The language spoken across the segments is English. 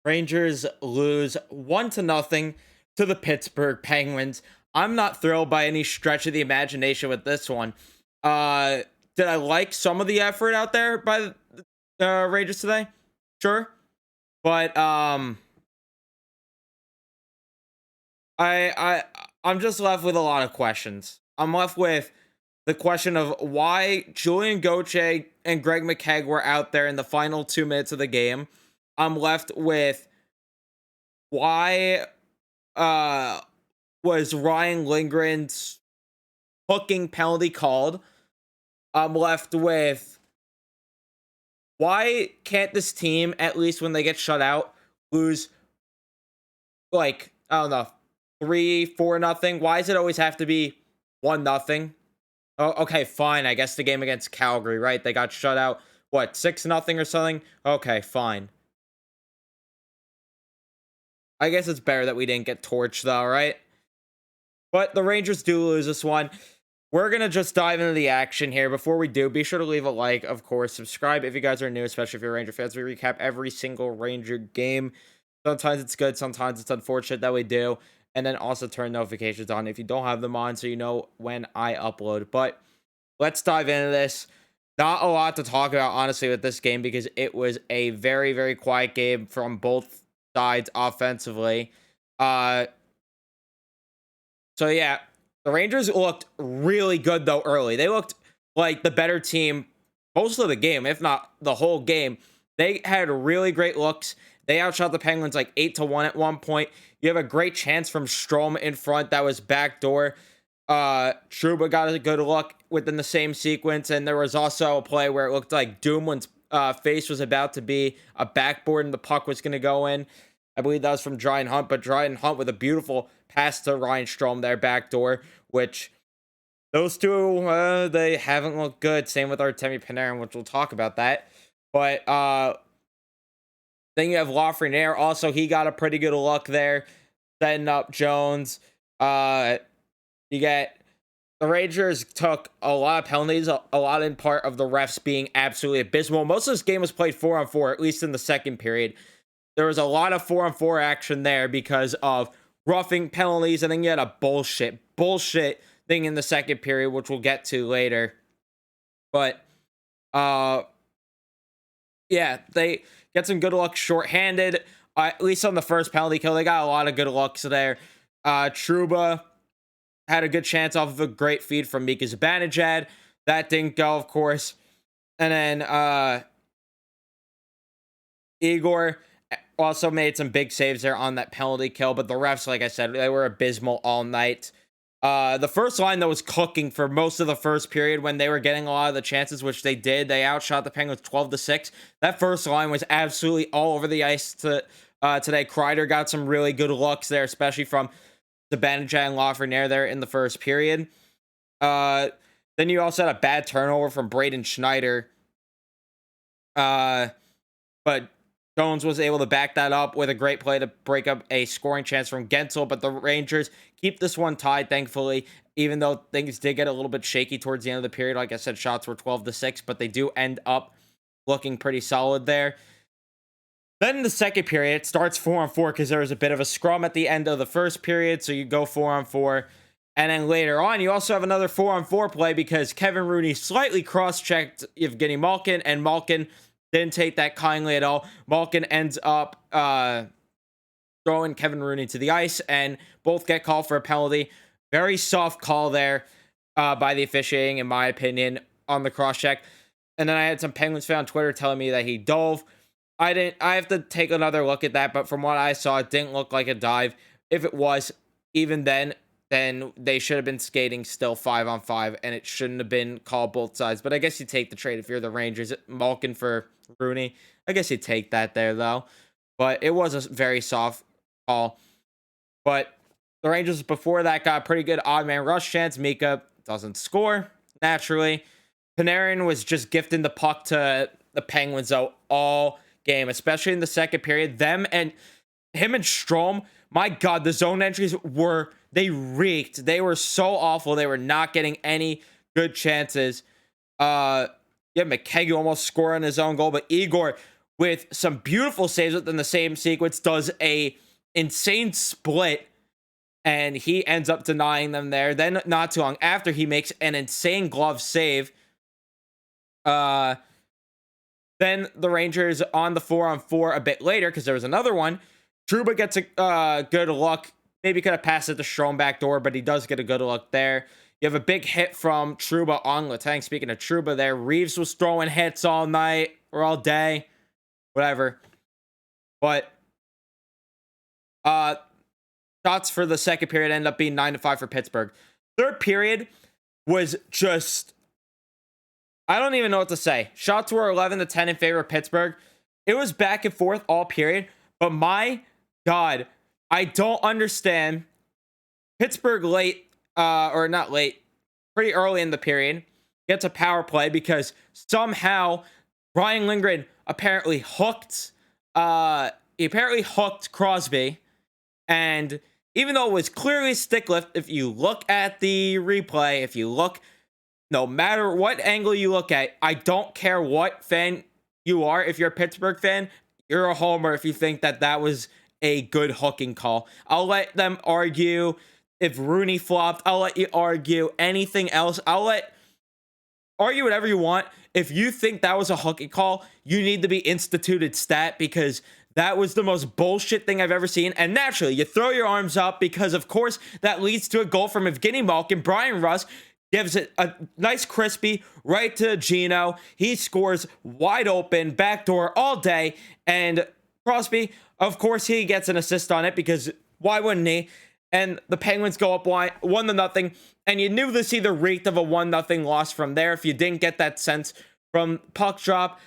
Rangers lose 1-0 to the Pittsburgh Penguins. I'm not thrilled by any stretch of the imagination with this one. Uh, did I like some of the effort out there by the Rangers today? Sure, but I I I'm just left with a lot of questions. I'm left with the question of why Julian Gauthier and Greg McKegg were out there in the final 2 minutes of the game. I'm left with why uh was Ryan Lindgren's hooking penalty called. I'm left with why can't this team, at least when they get shut out, lose like, I don't know, 3-4 nothing? Why does it always have to be 1-0? Oh, okay, fine. I guess the game against Calgary, right? They got shut out, what, 6-0 or something? Okay, fine. I guess it's better that we didn't get torched, though, right? But the Rangers do lose this one. We're going to just dive into the action here. Before we do, be sure to leave a like, of course. Subscribe if you guys are new, especially if you're Ranger fans. We recap every single Ranger game. Sometimes it's good, sometimes it's unfortunate that we do. And then also turn notifications on if you don't have them on so you know when I upload. But let's dive into this. Not a lot to talk about, honestly, with this game because it was a very, very quiet game from both sides offensively. So yeah, the Rangers looked really good though early. They looked like the better team most of the game, if not the whole game. They had really great looks. They outshot the Penguins like 8-1 at one point. You have a great chance from Strome in front that was backdoor. Trouba got a good look within the same sequence, and there was also a play where it looked like Doomlin's face was about to be a backboard and the puck was going to go in. I believe that was from Dryden Hunt, but Dryden Hunt with a beautiful pass to Ryan Strome there backdoor, which those two, they haven't looked good. Same with Artemi Panarin, which we'll talk about that. But then you have Lafreniere. Also, he got a pretty good look there, setting up Jones. You get the Rangers took a lot of penalties, a lot in part of the refs being absolutely abysmal. Most of this game was played 4-on-4, at least in the second period. There was a lot of 4-on-4 action there because of roughing penalties, and then you had a bullshit thing in the second period, which we'll get to later. But yeah, they get some good luck shorthanded. At least on the first penalty kill, they got a lot of good looks there. Trouba had a good chance off of a great feed from Mika Zibanejad. That didn't go, of course. And then Igor also made some big saves there on that penalty kill. But the refs, like I said, they were abysmal all night. The first line, though, was cooking for most of the first period when they were getting a lot of the chances, which they did. They outshot the Penguins 12-6. That first line was absolutely all over the ice today. Kreider got some really good looks there, especially from Zibanejad and Lafreniere there in the first period. Then you also had a bad turnover from Braden Schneider. But Jones was able to back that up with a great play to break up a scoring chance from Gensel. But the Rangers keep this one tied, thankfully, even though things did get a little bit shaky towards the end of the period. Like I said, shots were 12-6, but they do end up looking pretty solid there. Then in the second period, it starts 4-on-4 because there was a bit of a scrum at the end of the first period. So you go 4-on-4. And then later on, you also have another 4-on-4 play because Kevin Rooney slightly cross-checked Evgeny Malkin, and Malkin didn't take that kindly at all. Malkin ends up throwing Kevin Rooney to the ice, and both get called for a penalty. Very soft call there by the officiating, in my opinion, on the cross-check. And then I had some Penguins fan on Twitter telling me that he dove. I have to take another look at that, but from what I saw, it didn't look like a dive. If it was, even then they should have been skating still 5-on-5, and it shouldn't have been called both sides. But I guess you take the trade if you're the Rangers. Malkin for Rooney, I guess you take that there, though. But it was a very soft call. But the Rangers, before that, got a pretty good odd man rush chance. Mika doesn't score, naturally. Panarin was just gifting the puck to the Penguins, though, all game, especially in the second period. Him and Strome, my God, the zone entries they reeked. They were so awful. They were not getting any good chances. Yeah, McKegg almost scored on his own goal, but Igor with some beautiful saves within the same sequence, does a insane split, and he ends up denying them there. Then not too long after, he makes an insane glove save. Then the Rangers on the 4-on-4 a bit later, because there was another one. Trouba gets a good look. Maybe could have passed it to Strome back door, but he does get a good look there. You have a big hit from Trouba on Letang. Speaking of Trouba there, Reeves was throwing hits all night or all day. Whatever. But shots for the second period end up being 9-5 for Pittsburgh. Third period was just, I don't even know what to say. Shots were 11-10 in favor of Pittsburgh. It was back and forth all period, but my God, I don't understand. Pittsburgh late, or not late, pretty early in the period, gets a power play because somehow Ryan Lindgren apparently hooked, Crosby, and even though it was clearly stick lift, if you look at the replay, if you look, no matter what angle you look at, I don't care what fan you are. If you're a Pittsburgh fan, you're a homer if you think that that was a good hooking call. I'll let them argue if Rooney flopped. I'll let you argue anything else. I'll let argue whatever you want. If you think that was a hooking call, you need to be instituted stat, because that was the most bullshit thing I've ever seen. And naturally, you throw your arms up because, of course, that leads to a goal from Evgeny Malkin. Brian Rust gives it a nice crispy right to Gino. He scores wide open, backdoor all day. And Crosby, of course, he gets an assist on it, because why wouldn't he? And the Penguins go up 1-0. And you knew this either reeked of a 1-0 loss from there if you didn't get that sense from puck drop.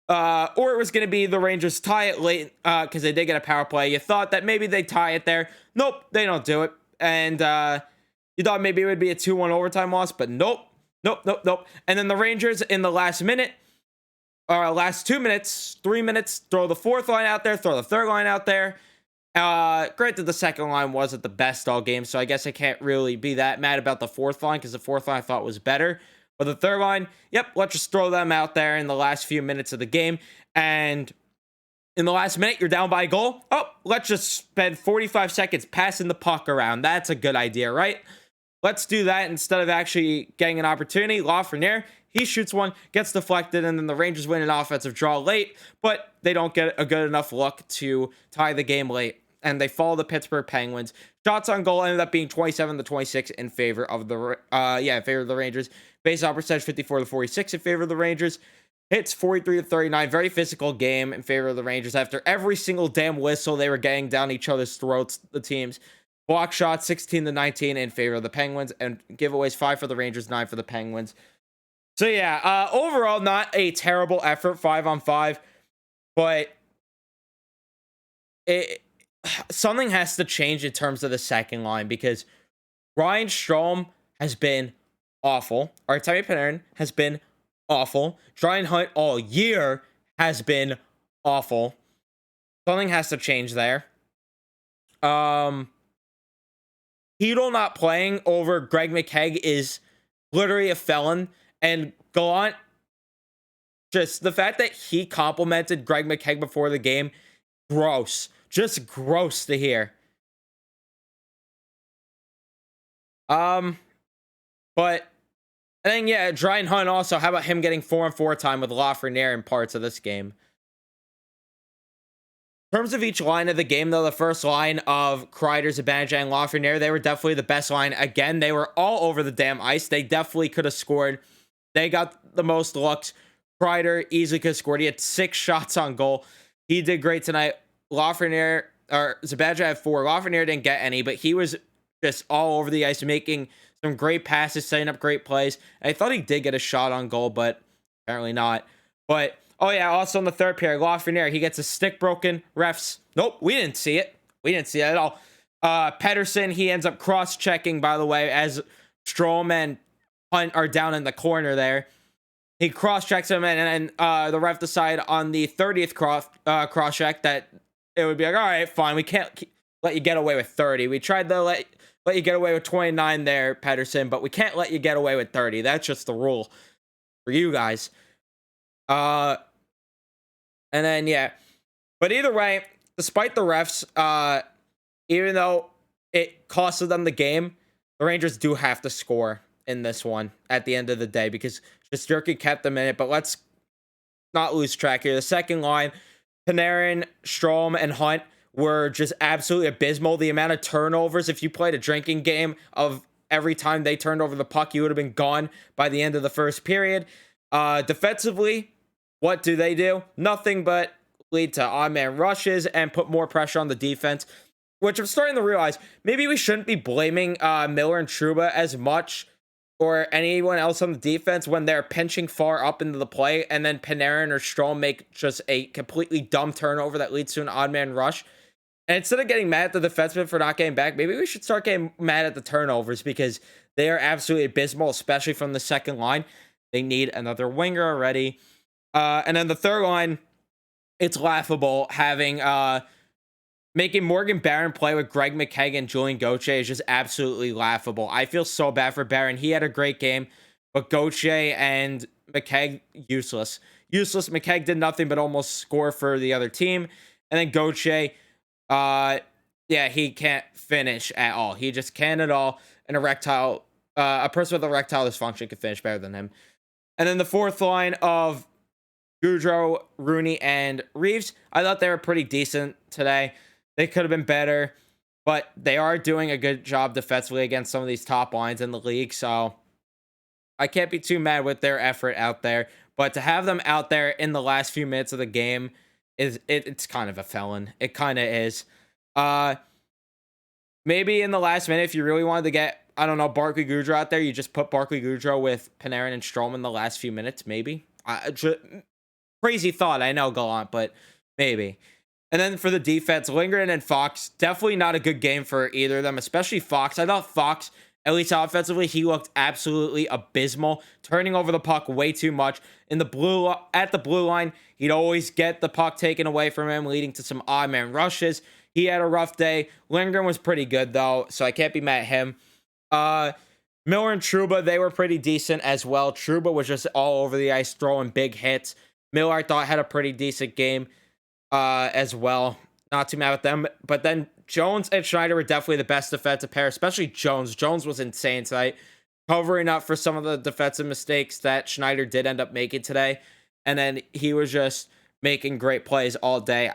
Or it was going to be the Rangers tie it late because they did get a power play. You thought that maybe they tie it there. Nope, they don't do it. And you thought maybe it would be a 2-1 overtime loss, but nope. And then the Rangers in the last minute, or last 2 minutes, 3 minutes, throw the fourth line out there, throw the third line out there. Granted, the second line wasn't the best all game, so I guess I can't really be that mad about the fourth line, because the fourth line I thought was better. But the third line, yep, let's just throw them out there in the last few minutes of the game. And in the last minute, you're down by a goal. Oh, let's just spend 45 seconds passing the puck around. That's a good idea, right? Let's do that instead of actually getting an opportunity. Lafreniere, he shoots one, gets deflected, and then the Rangers win an offensive draw late, but they don't get a good enough look to tie the game late. And they follow the Pittsburgh Penguins. Shots on goal ended up being 27-26 in favor of the Rangers. Face-off percentage 54-46 in favor of the Rangers. Hits 43-39. Very physical game in favor of the Rangers. After every single damn whistle, they were getting down each other's throats, the teams. Block shots 16-19 in favor of the Penguins, and giveaways 5 for the Rangers, 9 for the Penguins. So yeah, overall not a terrible effort, 5-on-5, but something has to change in terms of the second line, because Ryan Strome has been awful. Artemi Panarin has been awful. Dryden Hunt all year has been awful. Something has to change there. Hedl not playing over Greg McKegg is literally a felon. And Gallant, just the fact that he complimented Greg McKegg before the game, gross. Just gross to hear. But I think, yeah, Dryden Hunt also, how about him getting 4-on-4 time with Lafreniere in parts of this game? In terms of each line of the game, though, the first line of Kreider, Zibanejad, and Lafreniere, they were definitely the best line. Again, they were all over the damn ice. They definitely could have scored. They got the most looks. Kreider easily could have scored. He had 6 shots on goal. He did great tonight. Lafreniere, or Zibanejad had 4. Lafreniere didn't get any, but he was just all over the ice, making some great passes, setting up great plays. And I thought he did get a shot on goal, but apparently not. But, oh yeah, also in the third period, Lafreniere, he gets a stick broken. Refs, nope, we didn't see it. We didn't see it at all. Pettersson, he ends up cross-checking, by the way, as Strome and Hunt are down in the corner there. He cross-checks him, and the ref decided on the 30th cross-check that it would be like, all right, fine, we can't let you get away with 30. We tried to let you get away with 29 there, Pettersson, but we can't let you get away with 30. That's just the rule for you guys. And And then, yeah. But either way, despite the refs, even though it costed them the game, the Rangers do have to score in this one at the end of the day because Shesterkin kept them in it. But let's not lose track here. The second line, Panarin, Strome, and Hunt were just absolutely abysmal. The amount of turnovers, if you played a drinking game of every time they turned over the puck, you would have been gone by the end of the first period. Defensively, what do? Nothing but lead to odd-man rushes and put more pressure on the defense, which I'm starting to realize maybe we shouldn't be blaming Miller and Trouba as much or anyone else on the defense when they're pinching far up into the play and then Panarin or Strome make just a completely dumb turnover that leads to an odd man rush. And instead of getting mad at the defenseman for not getting back, maybe we should start getting mad at the turnovers because they are absolutely abysmal, especially from the second line. They need another winger already. And then the third line, it's laughable having making Morgan Barron play with Greg McKegg and Julian Gauthier is just absolutely laughable. I feel so bad for Barron. He had a great game, but Gauthier and McKegg, useless. Useless. McKegg did nothing but almost score for the other team. And then Gauthier, yeah, he can't finish at all. He just can't at all. An erectile, a person with erectile dysfunction can finish better than him. And then the fourth line of Gaudreau, Rooney, and Reeves, I thought they were pretty decent today. They could have been better, but they are doing a good job defensively against some of these top lines in the league, so I can't be too mad with their effort out there. But to have them out there in the last few minutes of the game it's kind of a felon. It kind of is. Maybe in the last minute, if you really wanted to get, I don't know, Barclay Goodrow out there, you just put Barclay Goodrow with Panarin and Strome in the last few minutes, maybe. Crazy thought, I know, Gallant, but maybe. And then for the defense, Lindgren and Fox, definitely not a good game for either of them, especially Fox. I thought Fox, at least offensively, he looked absolutely abysmal, turning over the puck way too much. At the blue line, he'd always get the puck taken away from him, leading to some odd man rushes. He had a rough day. Lindgren was pretty good, though, so I can't be mad at him. Miller and Trouba, they were pretty decent as well. Trouba was just all over the ice, throwing big hits. Miller, I thought, had a pretty decent game as well. Not too mad with them. But then Jones and Schneider were definitely the best defensive pair, especially Jones. Jones was insane tonight, covering up for some of the defensive mistakes that Schneider did end up making today. And then he was just making great plays all day.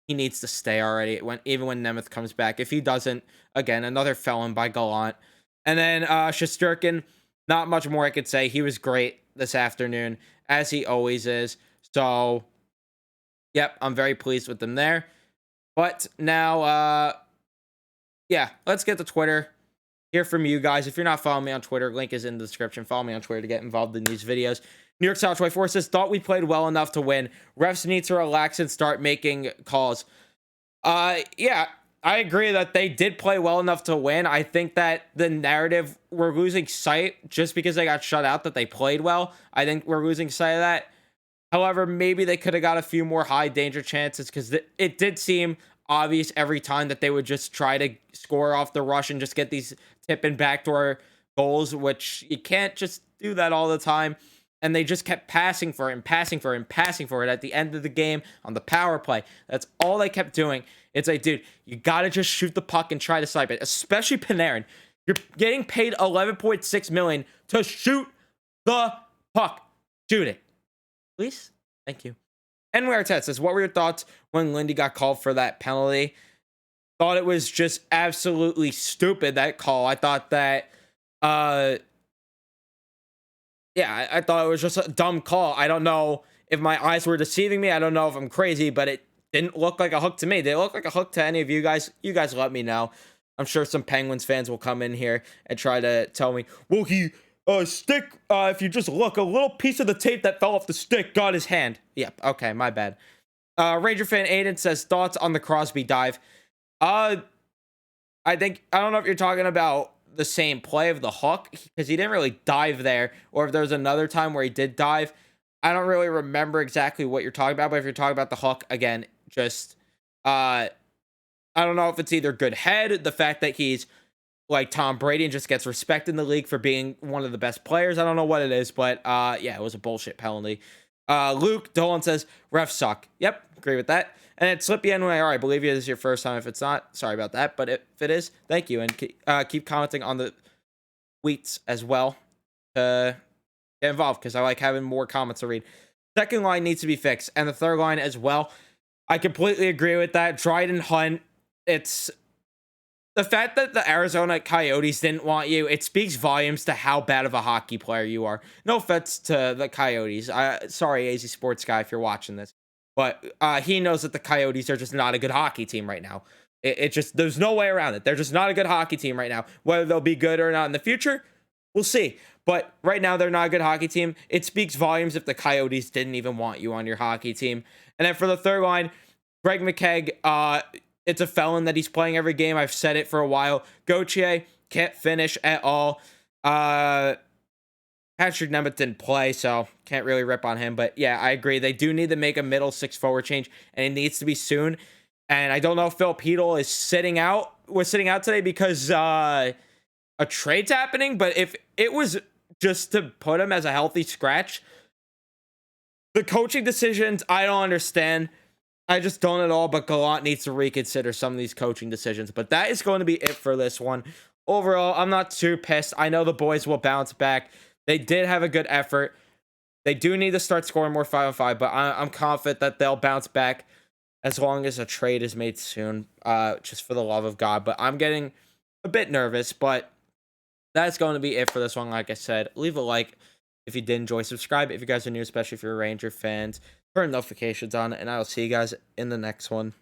He needs to stay already, even when Nemeth comes back. If he doesn't, again, another felon by Gallant. And then Shesterkin, not much more I could say. He was great this afternoon, as he always is. So, yep, I'm very pleased with them there. But now, yeah, let's get to Twitter. Hear from you guys. If you're not following me on Twitter, link is in the description. Follow me on Twitter to get involved in these videos. New York South 24 says, thought we played well enough to win. Refs need to relax and start making calls. Yeah, I agree that they did play well enough to win. I think that the narrative, we're losing sight just because they got shut out that they played well. I think we're losing sight of that. However, maybe they could have got a few more high danger chances because it did seem obvious every time that they would just try to score off the rush and just get these tip and backdoor goals, which you can't just do that all the time. And they just kept passing for it and passing for it and passing for it at the end of the game on the power play. That's all they kept doing. It's like, dude, you got to just shoot the puck and try to snipe it, especially Panarin. You're getting paid $11.6 million to shoot the puck. Shoot it. Please? Thank you. And Ted says, what were your thoughts when Lindy got called for that penalty? Thought it was just absolutely stupid, that call. I thought that, yeah, I thought it was just a dumb call. I don't know if my eyes were deceiving me. I don't know if I'm crazy, but it didn't look like a hook to me. Did it look like a hook to any of you guys? You guys let me know. I'm sure some Penguins fans will come in here and try to tell me, well, he... stick, if you just look, a little piece of the tape that fell off the stick got his hand. Yep, okay, my bad. Ranger fan Aiden says, thoughts on the Crosby dive? I don't know if you're talking about the same play of the hook, because he didn't really dive there, or if there was another time where he did dive. I don't really remember exactly what you're talking about, but if you're talking about the hook, again, just, I don't know if it's either good head, the fact that he's like Tom Brady and just gets respect in the league for being one of the best players. I don't know what it is, but yeah, it was a bullshit penalty. Luke Dolan says refs suck. Yep, agree with that. And it's Slippy NYR. I believe it is your first time. If it's not, sorry about that. But if it is, thank you. And keep commenting on the tweets as well to get involved, because I like having more comments to read. Second line needs to be fixed. And the third line as well. I completely agree with that. Dryden Hunt, it's the fact that the Arizona Coyotes didn't want you. It speaks volumes to how bad of a hockey player you are. No offense to the Coyotes. Sorry, AZ Sports guy, if you're watching this. But he knows that the Coyotes are just not a good hockey team right now. It just, there's no way around it. They're just not a good hockey team right now. Whether they'll be good or not in the future, we'll see. But right now, they're not a good hockey team. It speaks volumes if the Coyotes didn't even want you on your hockey team. And then for the third line, Greg McKegg, it's a felon that he's playing every game. I've said it for a while. Gauthier can't finish at all. Patrick Nemeth didn't play, so can't really rip on him. But yeah, I agree. They do need to make a middle six forward change, and it needs to be soon. And I don't know if Phil Pedal is sitting out today because a trade's happening. But if it was just to put him as a healthy scratch, the coaching decisions, I don't understand. I just don't at all, but Gallant needs to reconsider some of these coaching decisions. But that is going to be it for this one. Overall, I'm not too pissed. I know the boys will bounce back. They did have a good effort. They do need to start scoring more 5-on-5, but I'm confident that they'll bounce back as long as a trade is made soon, just for the love of God. But I'm getting a bit nervous, but that's going to be it for this one. Like I said, leave a like if you did enjoy. Subscribe if you guys are new, especially if you're Ranger fans. Turn notifications on, and I will see you guys in the next one.